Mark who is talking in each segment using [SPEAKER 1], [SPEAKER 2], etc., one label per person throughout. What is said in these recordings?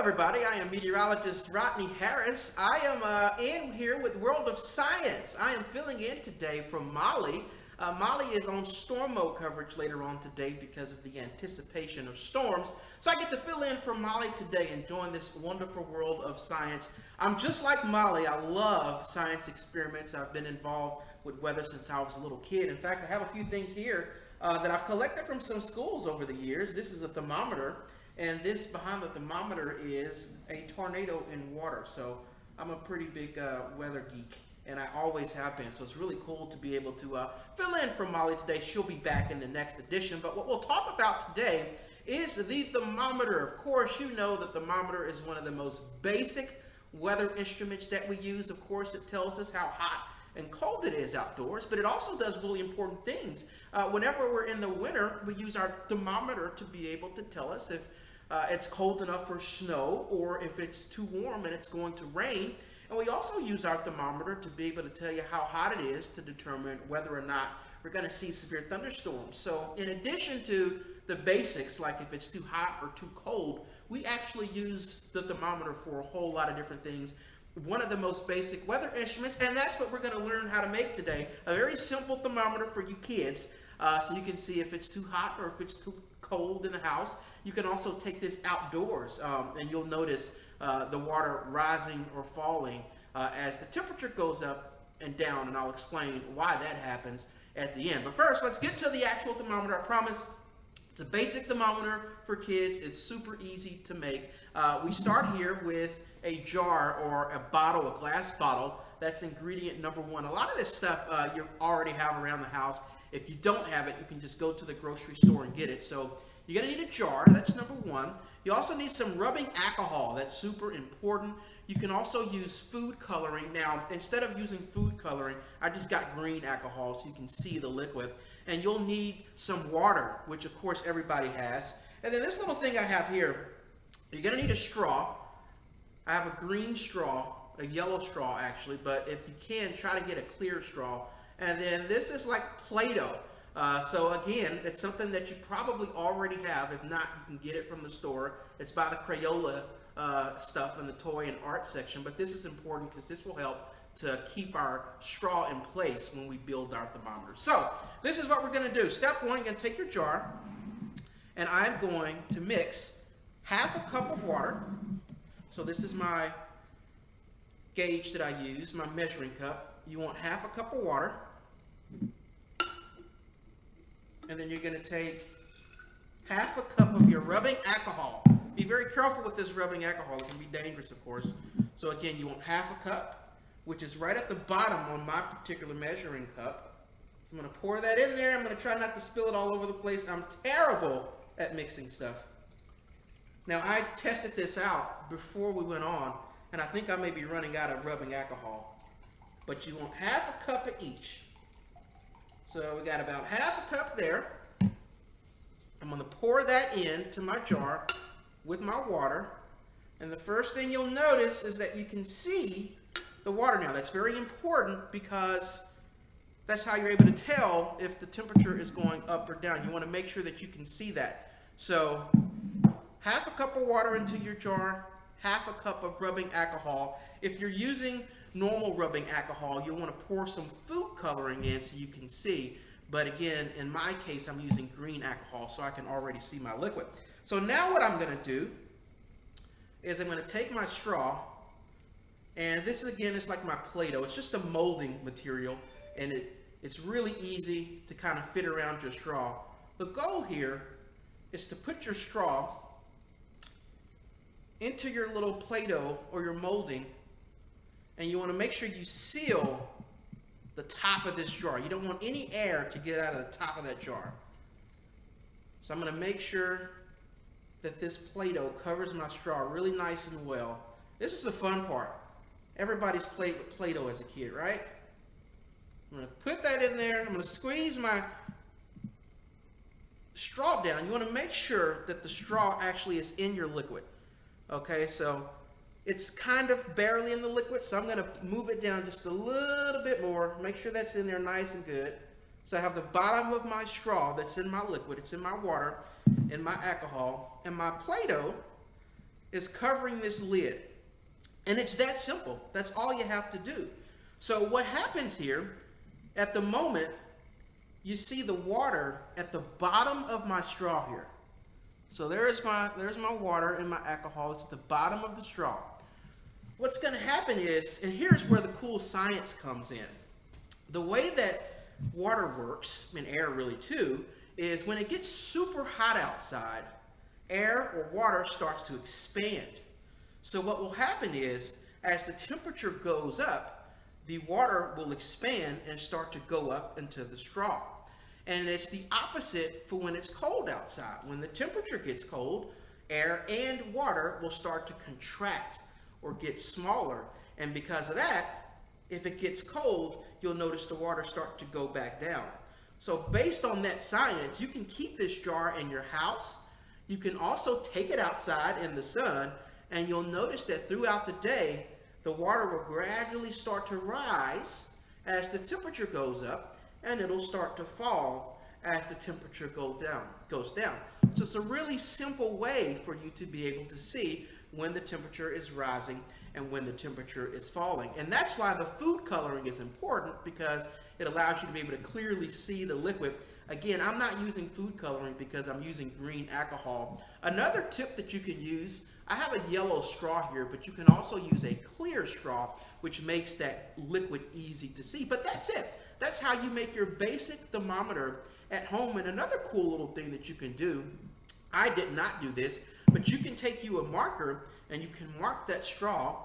[SPEAKER 1] everybody. I am meteorologist Rodney Harris. I am in here with World of Science. I am filling in today from Molly. Molly is on storm mode coverage later on today because of the anticipation of storms. So I get to fill in for Molly today and join this wonderful world of science. I'm just like Molly. I love science experiments. I've been involved with weather since I was a little kid. In fact, I have a few things here that I've collected from some schools over the years. This is a thermometer. And this behind the thermometer is a tornado in water. So I'm a pretty big weather geek, and I always have been. So it's really cool to be able to fill in for Molly today. She'll be back in the next edition. But what we'll talk about today is the thermometer. Of course, you know the thermometer is one of the most basic weather instruments that we use. Of course, it tells us how hot and cold it is outdoors, but it also does really important things. Whenever we're in the winter, we use our thermometer to be able to tell us if it's cold enough for snow or if it's too warm and it's going to rain. And we also use our thermometer to be able to tell you how hot it is to determine whether or not we're going to see severe thunderstorms. So in addition to the basics, like if it's too hot or too cold, we actually use the thermometer for a whole lot of different things. One of the most basic weather instruments, and that's what we're going to learn how to make today. A very simple thermometer for you kids, so you can see if it's too hot or if it's too cold in the house. You can also take this outdoors, and you'll notice the water rising or falling as the temperature goes up and down, and I'll explain why that happens at the end. But first, let's get to the actual thermometer. I promise it's a basic thermometer for kids. It's super easy to make. We start here with a jar or a bottle, a glass bottle. That's ingredient number one. A lot of this stuff you already have around the house. If you don't have it, you can just go to the grocery store and get it. So you're going to need a jar. That's number one. You also need some rubbing alcohol. That's super important. You can also use food coloring. Now, instead of using food coloring, I just got green alcohol so you can see the liquid. And you'll need some water, which of course everybody has. And then this little thing I have here, you're going to need a straw. I have a green straw, a yellow straw actually, but if you can, try to get a clear straw. And then this is like Play-Doh. So again, it's something that you probably already have. If not, you can get it from the store. It's by the Crayola stuff in the toy and art section. But this is important because this will help to keep our straw in place when we build our thermometer. So this is what we're going to do. Step one, you're going to take your jar, and I'm going to mix half a cup of water. So this is my gauge that I use, my measuring cup. You want half a cup of water. And then you're going to take half a cup of your rubbing alcohol. Be very careful with this rubbing alcohol. It can be dangerous, of course. So again, you want half a cup, which is right at the bottom on my particular measuring cup. So I'm going to pour that in there. I'm going to try not to spill it all over the place. I'm terrible at mixing stuff. Now, I tested this out before we went on, and I think I may be running out of rubbing alcohol. But you want half a cup of each. So we got about half a cup there. I'm going to pour that into my jar with my water. And the first thing you'll notice is that you can see the water now. That's very important because that's how you're able to tell if the temperature is going up or down. You want to make sure that you can see that. So half a cup of water into your jar, half a cup of rubbing alcohol. If you're using normal rubbing alcohol, you'll want to pour some food coloring in so you can see. But again, in my case, I'm using green alcohol so I can already see my liquid. So now what I'm going to do is I'm going to take my straw, and this again is like my Play-Doh. It's just a molding material, and it's really easy to kind of fit around your straw. The goal here is to put your straw into your little Play-Doh or your molding, and you want to make sure you seal the top of this jar. You don't want any air to get out of the top of that jar. So I'm going to make sure that this Play-Doh covers my straw really nice and well. This is the fun part. Everybody's played with Play-Doh as a kid, right? I'm going to put that in there. I'm going to squeeze my straw down. You want to make sure that the straw actually is in your liquid. Okay, so it's kind of barely in the liquid, so I'm going to move it down just a little bit more. Make sure that's in there nice and good. So I have the bottom of my straw that's in my liquid. It's in my water, in my alcohol, and my Play-Doh is covering this lid. And it's that simple. That's all you have to do. So what happens here, at the moment, you see the water at the bottom of my straw here. So there's my water and my alcohol. It's at the bottom of the straw. What's going to happen is, and here's where the cool science comes in. The way that water works, and air really too, is when it gets super hot outside, air or water starts to expand. So what will happen is, as the temperature goes up, the water will expand and start to go up into the straw. And it's the opposite for when it's cold outside. When the temperature gets cold, air and water will start to contract or get smaller. And because of that, if it gets cold, you'll notice the water start to go back down. So based on that science, you can keep this jar in your house. You can also take it outside in the sun, and you'll notice that throughout the day, the water will gradually start to rise as the temperature goes up, and it'll start to fall as the temperature goes down. So it's a really simple way for you to be able to see when the temperature is rising and when the temperature is falling. And that's why the food coloring is important, because it allows you to be able to clearly see the liquid. Again, I'm not using food coloring because I'm using green alcohol. Another tip that you can use, I have a yellow straw here, but you can also use a clear straw, which makes that liquid easy to see. But that's it. That's how you make your basic thermometer at home. And another cool little thing that you can do, I did not do this, but you can take you a marker and you can mark that straw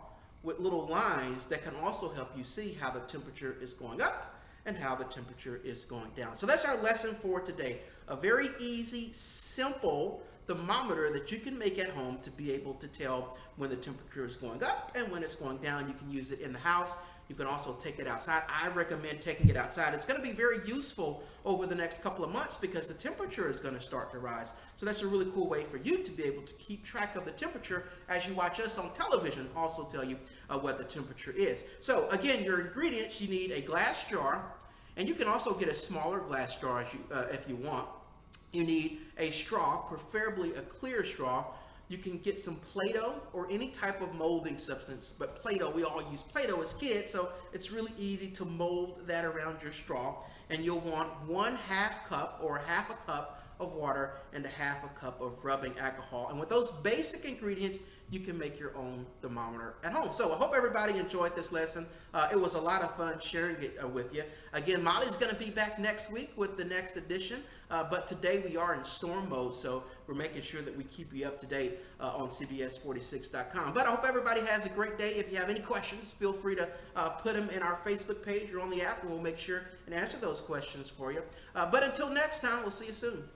[SPEAKER 1] with little lines that can also help you see how the temperature is going up and how the temperature is going down. So that's our lesson for today. A very easy, simple thermometer that you can make at home to be able to tell when the temperature is going up and when it's going down. You can use it in the house. You can also take it outside. I recommend taking it outside. It's going to be very useful over the next couple of months because the temperature is going to start to rise. So that's a really cool way for you to be able to keep track of the temperature as you watch us on television also tell you what the temperature is. So again, your ingredients, you need a glass jar, and you can also get a smaller glass jar if you want. You need a straw, preferably a clear straw. You can get some Play-Doh or any type of molding substance, but Play-Doh, we all use Play-Doh as kids, so it's really easy to mold that around your straw. And you'll want 1/2 cup or 1/2 cup of water and 1/2 cup of rubbing alcohol. And with those basic ingredients, you can make your own thermometer at home. So I hope everybody enjoyed this lesson. It was a lot of fun sharing it with you. Again, Molly's going to be back next week with the next edition, but today we are in storm mode, so we're making sure that we keep you up to date on CBS46.com. But I hope everybody has a great day. If you have any questions, feel free to put them in our Facebook page or on the app, and we'll make sure and answer those questions for you. But until next time, we'll see you soon.